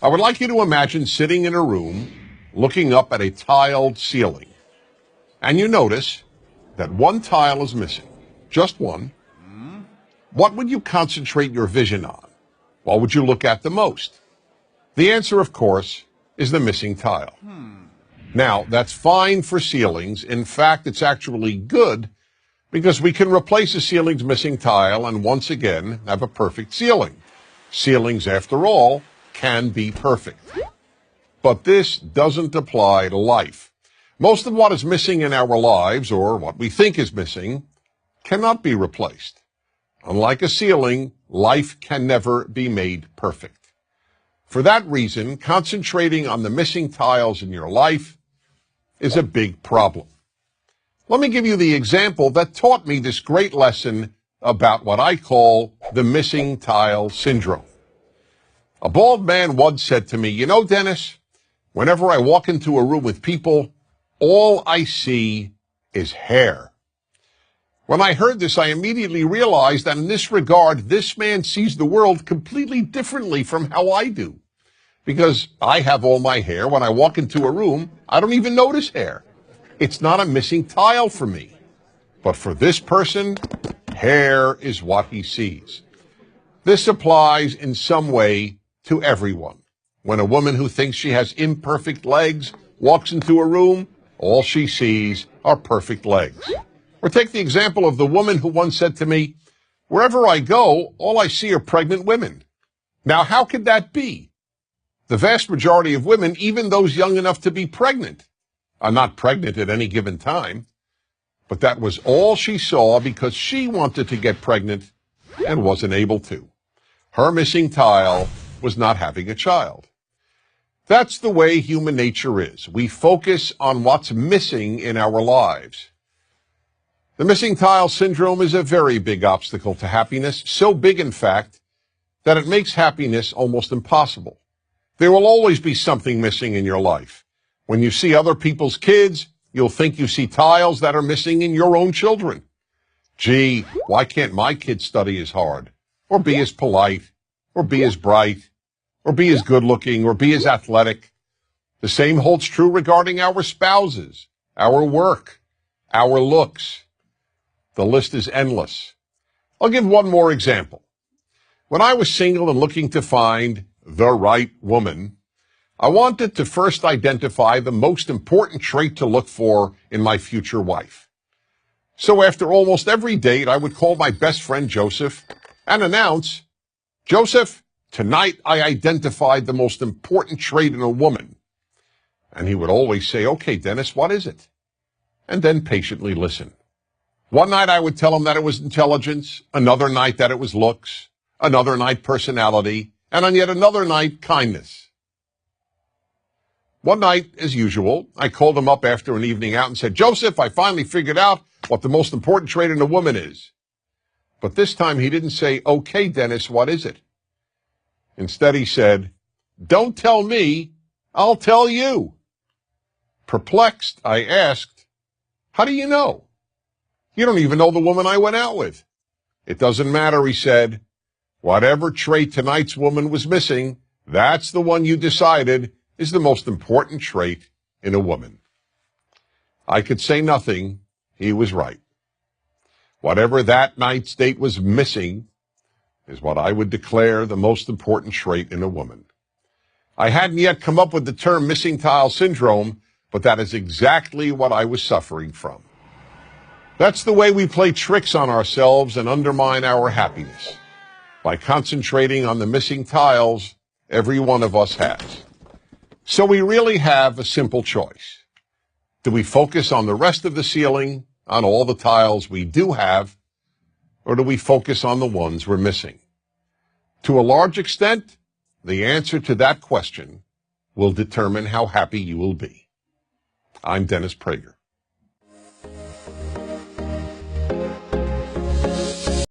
I would like you to imagine sitting in a room looking up at a tiled ceiling, and you notice that one tile is missing, just one. What would you concentrate your vision on? What would you look at the most? The answer, of course, is the missing tile. Now, that's fine for ceilings. In fact, it's actually good because we can replace a ceiling's missing tile and once again have a perfect ceiling. Ceilings, after all, can be perfect. But this doesn't apply to life. Most of what is missing in our lives, or what we think is missing, cannot be replaced. Unlike a ceiling, life can never be made perfect. For that reason, concentrating on the missing tiles in your life is a big problem. Let me give you the example that taught me this great lesson about what I call the missing tile syndrome. A bald man once said to me, "You know, Dennis, whenever I walk into a room with people, all I see is hair." When I heard this, I immediately realized that in this regard, this man sees the world completely differently from how I do. Because I have all my hair. When I walk into a room, I don't even notice hair. It's not a missing tile for me. But for this person, hair is what he sees. This applies in some way to everyone. When a woman who thinks she has imperfect legs walks into a room, all she sees are perfect legs. Or take the example of the woman who once said to me, "Wherever I go, all I see are pregnant women." Now, how could that be? The vast majority of women, even those young enough to be pregnant, are not pregnant at any given time. But that was all she saw because she wanted to get pregnant and wasn't able to. Her missing tile was not having a child. That's the way human nature is. We focus on what's missing in our lives. The missing tile syndrome is a very big obstacle to happiness, so big, in fact, that it makes happiness almost impossible. There will always be something missing in your life. When you see other people's kids, you'll think you see tiles that are missing in your own children. Gee, why can't my kid study as hard, or be as polite, or be as bright, or be as good-looking, or be as athletic? The same holds true regarding our spouses, our work, our looks. The list is endless. I'll give one more example. When I was single and looking to find the right woman, I wanted to first identify the most important trait to look for in my future wife. So after almost every date, I would call my best friend Joseph and announce, "Joseph, tonight I identified the most important trait in a woman." And he would always say, "Okay, Dennis, what is it?" And then patiently listen. One night I would tell him that it was intelligence, another night that it was looks, another night personality, and on yet another night kindness. One night, as usual, I called him up after an evening out and said, "Joseph, I finally figured out what the most important trait in a woman is." But this time he didn't say, "Okay, Dennis, what is it?" Instead he said, "Don't tell me, I'll tell you." Perplexed, I asked, "How do you know? You don't even know the woman I went out with." "It doesn't matter," he said. "Whatever trait tonight's woman was missing, that's the one you decided is the most important trait in a woman." I could say nothing. He was right. Whatever that night's date was missing is what I would declare the most important trait in a woman. I hadn't yet come up with the term missing tile syndrome, but that is exactly what I was suffering from. That's the way we play tricks on ourselves and undermine our happiness, by concentrating on the missing tiles every one of us has. So we really have a simple choice. Do we focus on the rest of the ceiling, on all the tiles we do have, or do we focus on the ones we're missing? To a large extent, the answer to that question will determine how happy you will be. I'm Dennis Prager.